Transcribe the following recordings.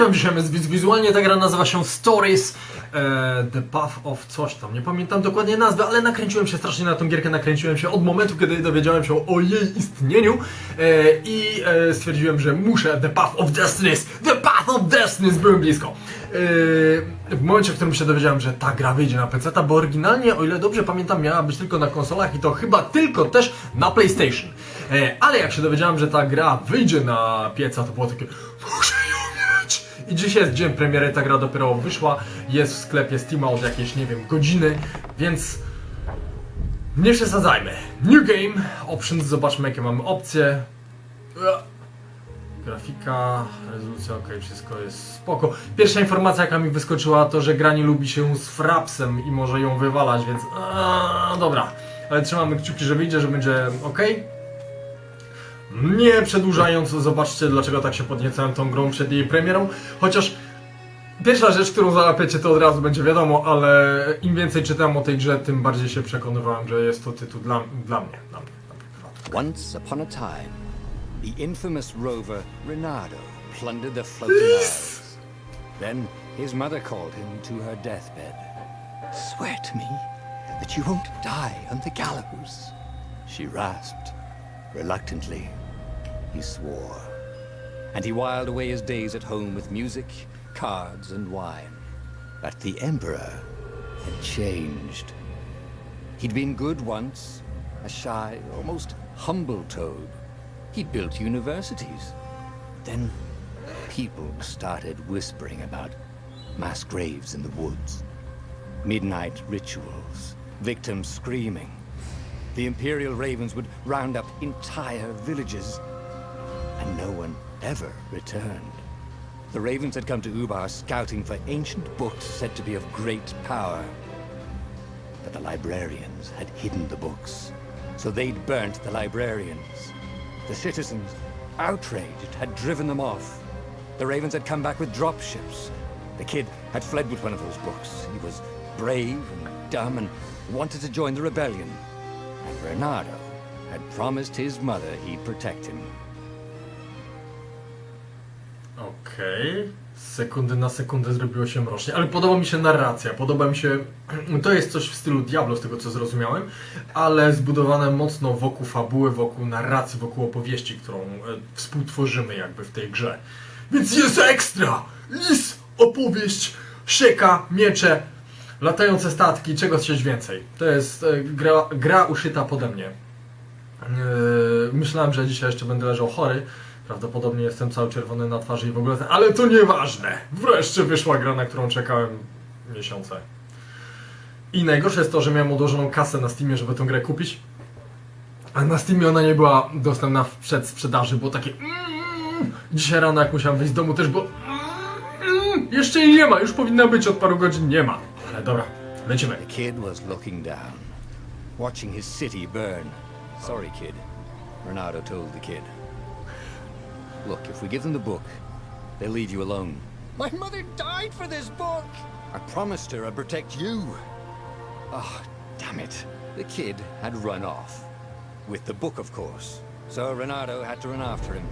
Nagrywam dzisiaj z Wizualnie, ta gra nazywa się Stories, The Path of coś tam, nie pamiętam dokładnie nazwy, ale nakręciłem się strasznie na tą gierkę, nakręciłem się od momentu, kiedy dowiedziałem się o jej istnieniu i stwierdziłem, że muszę The Path of Destinies, byłem blisko. W momencie, w którym się dowiedziałem, że ta gra wyjdzie na PC-ta, bo oryginalnie, o ile dobrze pamiętam, miała być tylko na konsolach i to chyba tylko też na PlayStation. Ale jak się dowiedziałem, że ta gra wyjdzie na pieca, to było takie, muszę ją mieć! I dziś jest dzień premiery, ta gra dopiero wyszła, jest w sklepie Steama od jakiejś, nie wiem, godziny, więc nie przesadzajmy. New Game, Options, zobaczmy jakie mamy opcje. Grafika, rezolucja, ok, wszystko jest spoko. Pierwsza informacja jaka mi wyskoczyła to, że gra nie lubi się z frapsem i może ją wywalać, więc dobra. Ale trzymamy kciuki, że wyjdzie, że będzie ok. Nie przedłużając, zobaczcie dlaczego tak się podniecałem tą grą przed jej premierą. Chociaż pierwsza rzecz, którą załapiecie, to od razu będzie wiadomo, ale im więcej czytałem o tej grze, tym bardziej się przekonywałem, że jest to tytuł dla mnie. Once upon a time, the infamous rover Renato plundered the floating isles. Then his mother called him to her deathbed. "Swear to me that you won't die on the gallows," she rasped. Reluctantly, he swore. And he whiled away his days at home with music, cards, and wine. But the Emperor had changed. He'd been good once, a shy, almost humble toad. He'd built universities. Then people started whispering about mass graves in the woods, midnight rituals, victims screaming. The Imperial Ravens would round up entire villages, and no one ever returned. The Ravens had come to Ubar scouting for ancient books said to be of great power. But the librarians had hidden the books, so they'd burnt the librarians. The citizens, outraged, had driven them off. The Ravens had come back with dropships. The kid had fled with one of those books. He was brave and dumb and wanted to join the rebellion. And Renato had promised his mother he'd protect him. Okej. Sekundy na sekundę zrobiło się mrocznie, ale podoba mi się narracja, podoba mi się, to jest coś w stylu Diablo z tego co zrozumiałem, ale zbudowane mocno wokół fabuły, wokół narracji, wokół opowieści, którą współtworzymy jakby w tej grze. Więc jest ekstra! Lis, opowieść, sieka, miecze, latające statki, czegoś więcej. To jest gra uszyta pode mnie. Myślałem, że dzisiaj jeszcze będę leżał chory. Prawdopodobnie jestem cały czerwony na twarzy i w ogóle, ale to nieważne. Wreszcie wyszła gra, na którą czekałem miesiące. I najgorsze jest to, że miałem odłożoną kasę na Steamie, żeby tę grę kupić. A na Steamie ona nie była dostępna w przedsprzedaży, było takie Dzisiaj rano jak musiałem wyjść z domu też było jeszcze jej nie ma, już powinna być od paru godzin, nie ma. Ale dobra, lecimy. The kid was looking down, watching his city burn. Sorry, kid, Renato told the kid. Look, if we give them the book, they'll leave you alone. My mother died for this book! I promised her I'd protect you. Oh, damn it. The kid had run off. With the book, of course. So Renato had to run after him.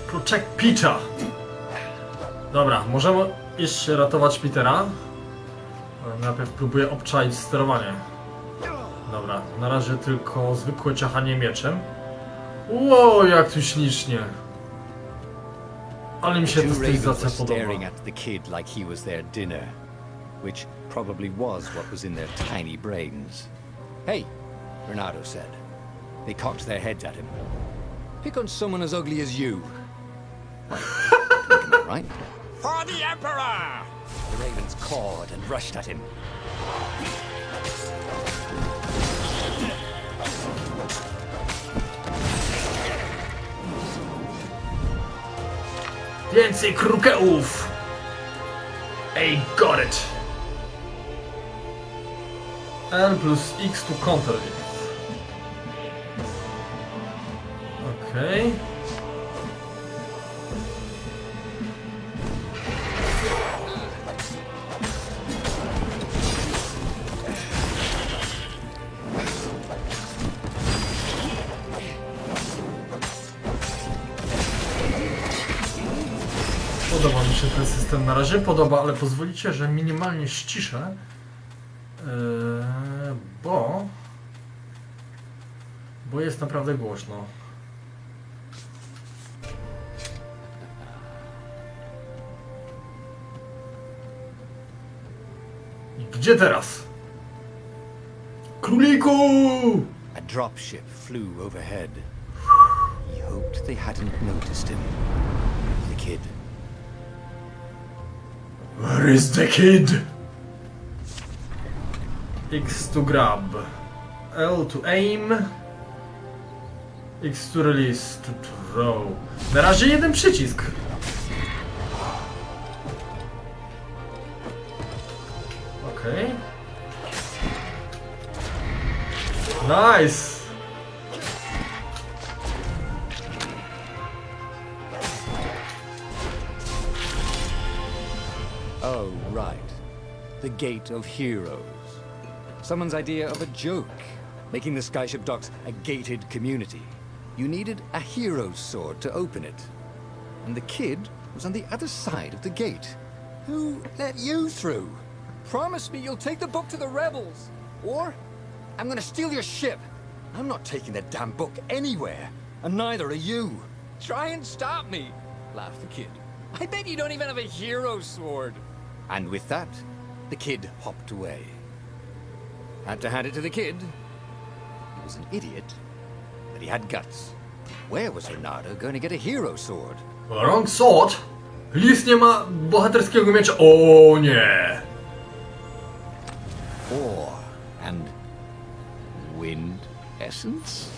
Protect Peter. Dobra, możemy iść ratować Petera. Najpierw próbuję obczaić sterowanie. Dobra, na razie tylko zwykłe ciachanie mieczem. Ło, jak tu ślicznie. Ale mi się ta stylizacja podoba. At the kid like he was their dinner, which probably was what was in their tiny brains. Hey, Renato said. They cocked their heads at him. Pick on someone as ugly as you. Right? For the Emperor! The ravens cawed and rushed at him. Więcej krukełów! Ej, got it! N plus X to counter it. Okej. się ten system na razie podoba, ale pozwolicie, że minimalnie ściszę, bo jest naprawdę głośno. I gdzie teraz? Króliku! A dropship flew overhead. He hoped they hadn't noticed him. The kid. Where is the kid? X to grab. L to aim. X to release, to throw. Na razie jeden przycisk. Okej. Nice! Oh, right. The Gate of Heroes. Someone's idea of a joke, making the skyship docks a gated community. You needed a hero's sword to open it. And the kid was on the other side of the gate. Who let you through? Promise me you'll take the book to the rebels. Or I'm gonna steal your ship. I'm not taking that damn book anywhere. And neither are you. Try and stop me, laughed the kid. I bet you don't even have a hero sword. And with that, the kid hopped away. Had to hand it to the kid. He was an idiot, but he had guts. Where was Renato going to get a hero sword? Wrong sword? Lis nie ma bohaterskiego miecza. O nie! And wind essence?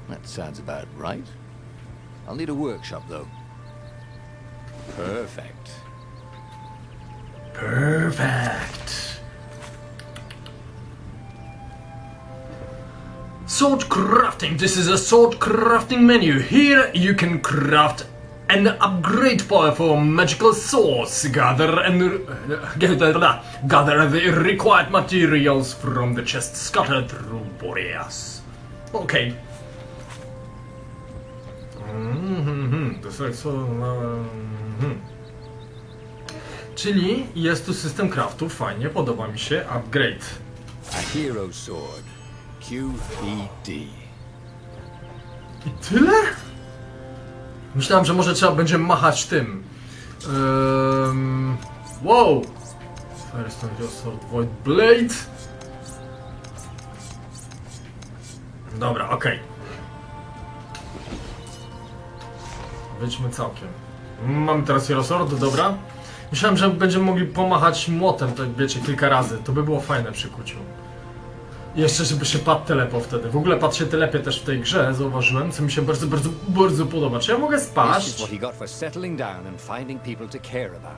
That sounds about right. I'll need a workshop, though. Perfect. Perfect. Sword crafting. This is a sword crafting menu. Here you can craft and upgrade powerful magical swords. Gather the required materials from the chests scattered through Boreas. Okay. To jest tak so... Czyli jest tu system craftu, fajnie, podoba mi się. Upgrade. A hero sword. QED. I tyle? Myślałem, że może trzeba będzie machać tym. Wow! Firestone Sword Void Blade. Dobra, okej. Wyjdźmy całkiem. Mamy teraz Hero Sword, dobra. Myślałem, że będziemy mogli pomachać młotem, tak wiecie, kilka razy. To by było fajne przy kuciu. I jeszcze, żeby się pad telepał wtedy. W ogóle pad się telepie też w tej grze, zauważyłem, co mi się bardzo podoba. Czy ja mogę This is spaść? what he got for settling down and finding people to care about.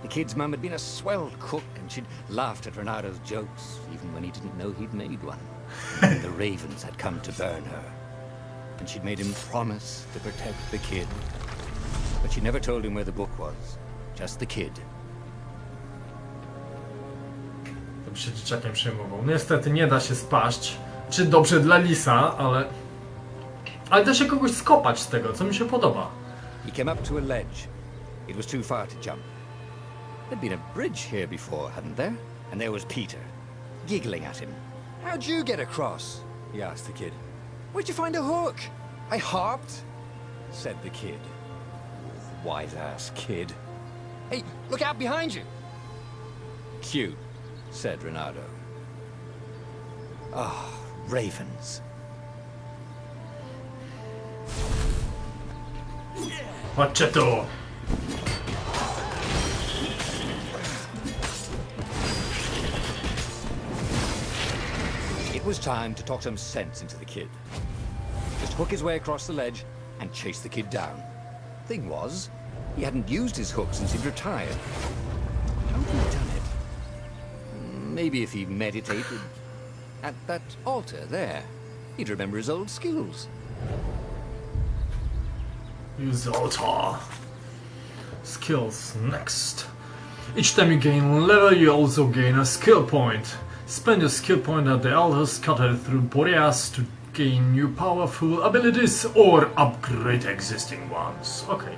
The kid's mum had been a swell cook and she'd laughed at Renato's jokes, even when he didn't know he'd made one. And the ravens had come to burn her. And she'd made him promise to protect the kid. But she never told him where the book was. Just the kid. To by się dzieciakiem przejmował. Niestety nie da się spaść. Czy dobrze dla lisa, ale... Ale da się kogoś skopać z tego, co mi się podoba. He came up to a ledge. It was too far to jump. There'd been a bridge here before, hadn't there? And there was Peter, giggling at him. How'd you get across? He asked the kid. Where'd you find a hook? I hopped, said the kid. Wise-ass kid. Hey, look out behind you! Cute, said Renato. Ah, ravens. Chodźcie tu! It was time to talk some sense into the kid. Just hook his way across the ledge and chase the kid down. Thing was, he hadn't used his hook since he'd retired. How'd he done it? Maybe if he meditated at that altar there, he'd remember his old skills. Use altar. Skills next. Each time you gain level, you also gain a skill point. Spend your skill point at the altar scattered through Boreas to gain new powerful abilities or upgrade existing ones. Okay.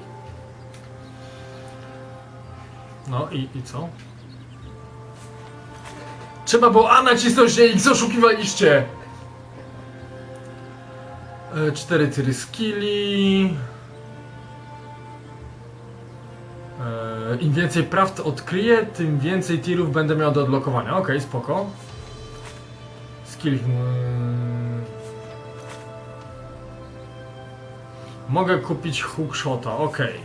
No i co? Trzeba było A nacisnąć, nie X, oszukiwaliście! 4 tiry skilli. Im więcej prawd odkryję, tym więcej tirów będę miał do odblokowania. Okej, spoko. Skill. Mogę kupić hookshota, okej.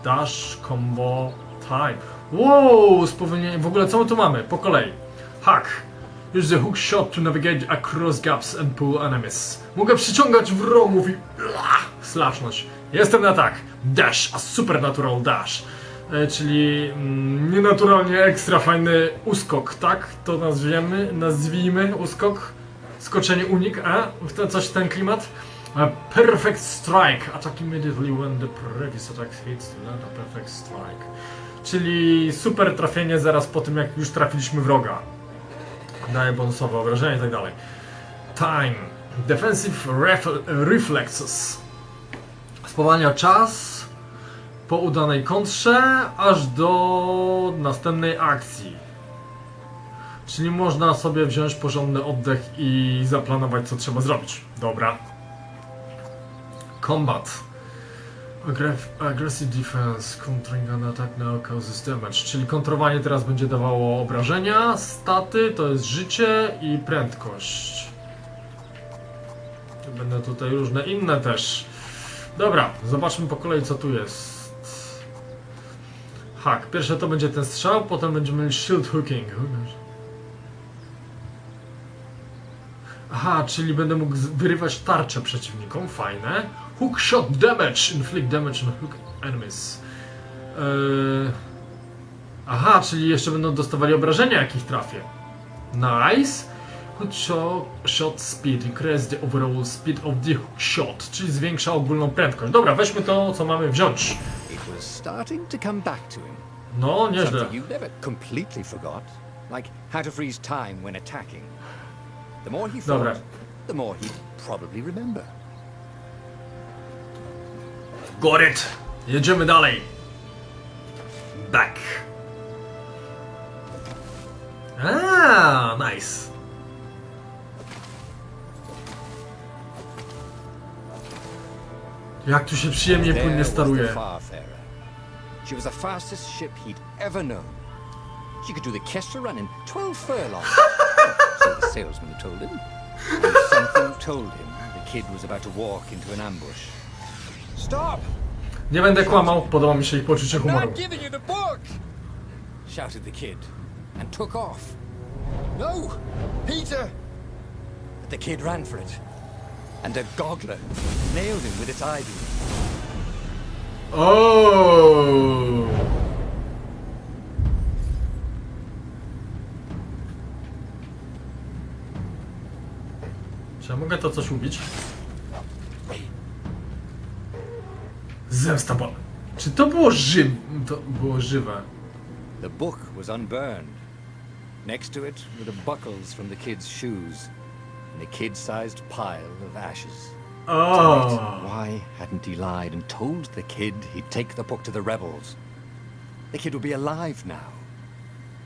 Dash, combo, type. Wow, spowolnienie. W ogóle co my tu mamy? Po kolei. Hack. Use the hookshot to navigate across gaps and pull enemies. Mogę przyciągać wrogów i slashnąć. Jestem na tak. Dash, a supernatural dash. Czyli nienaturalnie ekstra fajny uskok, tak? To nazwijmy uskok. Skoczenie unik, coś w ten klimat. Perfect strike. Attack immediately when the previous attack hits the land. Perfect strike. Czyli super trafienie zaraz po tym, jak już trafiliśmy wroga. Daje bonusowe obrażenia i tak dalej. Time. Defensive reflexes. Spowalnia czas po udanej kontrze aż do następnej akcji. Czyli można sobie wziąć porządny oddech i zaplanować, co trzeba zrobić. Dobra. Combat. Aggressive defense. Countering an attack now causes damage. Czyli kontrowanie teraz będzie dawało obrażenia. Staty to jest życie i prędkość. Będą tutaj różne inne też. Dobra, zobaczmy po kolei, co tu jest. Hack. Pierwsze to będzie ten strzał, potem będziemy mieli shield hooking. Aha, czyli będę mógł wyrywać tarczę przeciwnikom. Fajne. Hookshot damage. Inflict damage on hook enemies. Aha, czyli jeszcze będą dostawali obrażenia, jak ich trafię. Nice. Hookshot speed. Increase the overall speed of the hookshot. Czyli zwiększa ogólną prędkość. Dobra, weźmy to, co mamy wziąć. It was starting to come back to him. No, nieźle. Something you never completely forgot. Like how to freeze time when attacking. The more he Dobra. fought, the more he'd probably remember. Got it! Jedziemy dalej. Back. Nice. Jak tu się przyjemnie There płynnie was the staruje. Farfarer. She was the fastest ship he'd ever known. She could do the Kestra run in 12 furlongs. So the salesman told him. And something told him the kid was about to walk into an ambush. Stop! Nie będę kłamał, podoba mi się ich poczucie humoru. Not giving you the book! Shouted the kid and took off. No! Peter! But the kid ran for it. And a goggler nailed him with its ivy. Oh! Czy ja mogę to coś ubić? Zemsta, bo... Czy to było żywe? The book was unburned. Next to it were the buckles from the kid's shoes and a kid-sized pile of ashes. Oh! Why hadn't he lied and told the kid he'd take the book to the rebels? The kid would be alive now.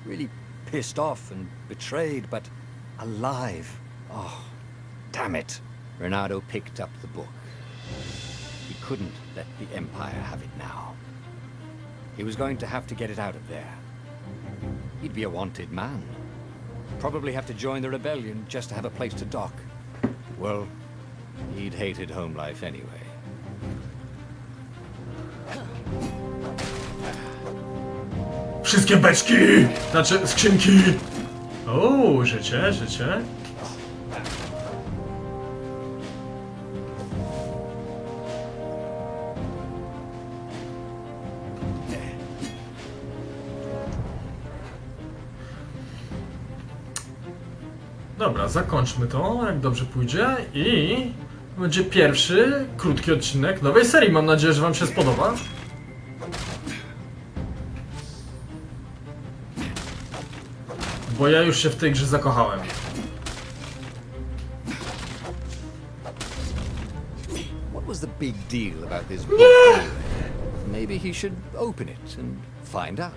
Really pissed off and betrayed, but alive. Oh, damn it. Renato picked up the book. He couldn't let the Empire have it now. He was going to have to get it out of there. He'd be a wanted man. Probably have to join the rebellion just to have a place to dock. Well, he'd hated home life anyway. Wszystkie beczki! Znaczy, skrzynki! O, życie. Dobra, zakończmy to, jak dobrze pójdzie i będzie pierwszy krótki odcinek nowej serii. Mam nadzieję, że wam się spodoba. Bo ja już się w tej grze zakochałem. What was the big deal about this book anyway? maybe he should open it and find out.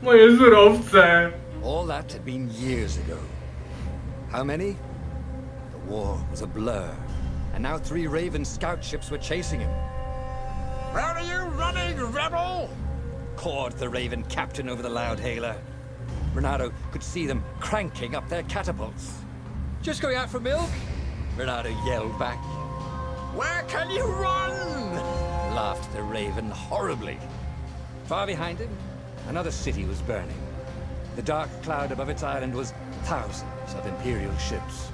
Moje surowce! All that had been years ago. How many? The war was a blur, and now 3 Raven scout ships were chasing him. Where are you running, rebel? Cawed the Raven captain over the loud hailer. Renato could see them cranking up their catapults. Just going out for milk? Renato yelled back. Where can you run? Laughed the Raven horribly. Far behind him, another city was burning. The dark cloud above its island was thousands of Imperial ships.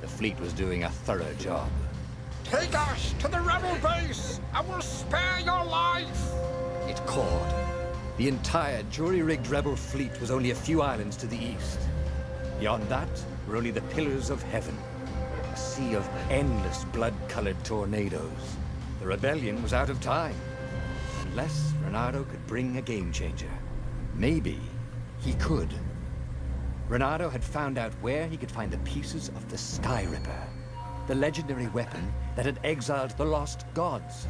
The fleet was doing a thorough job. Take us to the rebel base! I will spare your life! It called. The entire jury-rigged rebel fleet was only a few islands to the east. Beyond that were only the pillars of heaven. A sea of endless blood-colored tornadoes. The rebellion was out of time. Unless Renato could bring a game-changer. Maybe he could. Renato had found out where he could find the pieces of the Sky Ripper, the legendary weapon that had exiled the lost gods.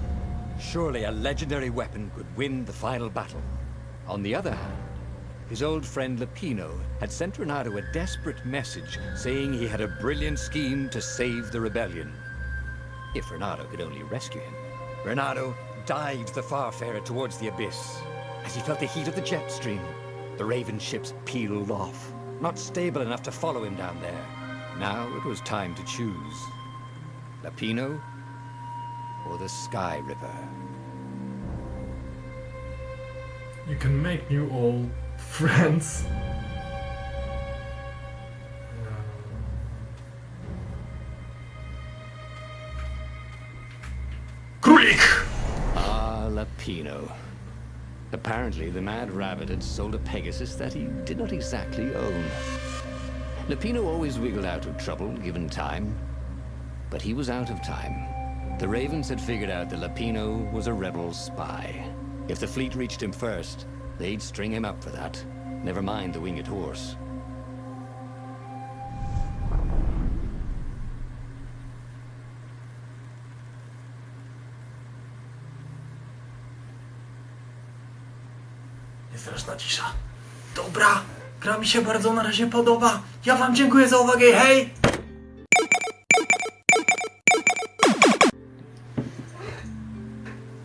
Surely a legendary weapon could win the final battle. On the other hand, his old friend Lapino had sent Renato a desperate message saying he had a brilliant scheme to save the rebellion. If Renato could only rescue him. Renato dived the Farfarer towards the abyss. As he felt the heat of the jet stream, the Raven ships peeled off, not stable enough to follow him down there. Now it was time to choose. Lapino or the Sky Ripper? You can make new old friends. Królik! Ah, Lapino. Apparently, the Mad Rabbit had sold a Pegasus that he did not exactly own. Lapino always wiggled out of trouble, given time. But he was out of time. The Ravens had figured out that Lapino was a rebel spy. If the fleet reached him first, they'd string him up for that. Never mind the winged horse. Straszna cisza. Dobra, gra mi się bardzo na razie podoba. Ja wam dziękuję za uwagę, hej!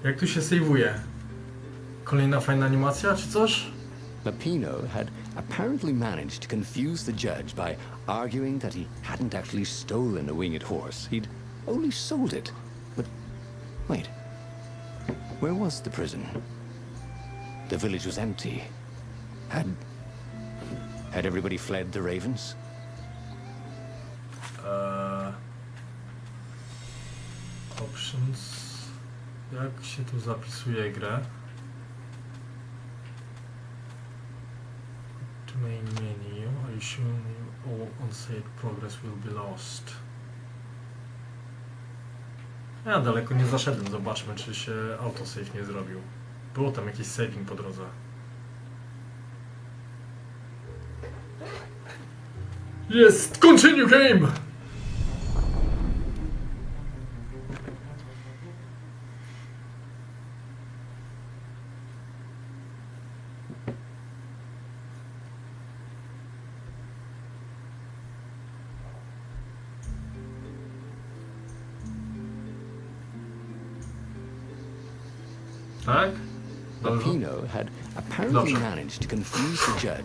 Jak tu się sejwuje? Kolejna fajna animacja czy coś? Lapino had apparently managed to confuse the judge by arguing that he hadn't actually stolen a winged horse. He'd only sold it. But wait, where was the prison? The village was empty. Had everybody fled the Ravens? Options. Jak się tu zapisuje grę? To main menu. I assume all unsaved progress will be lost. Ja daleko nie zaszedłem. Zobaczmy, czy się autosave nie zrobił. Było tam jakiś saving po drodze. Jest! Continue game! Tak? Lapino had apparently managed to confuse the judge.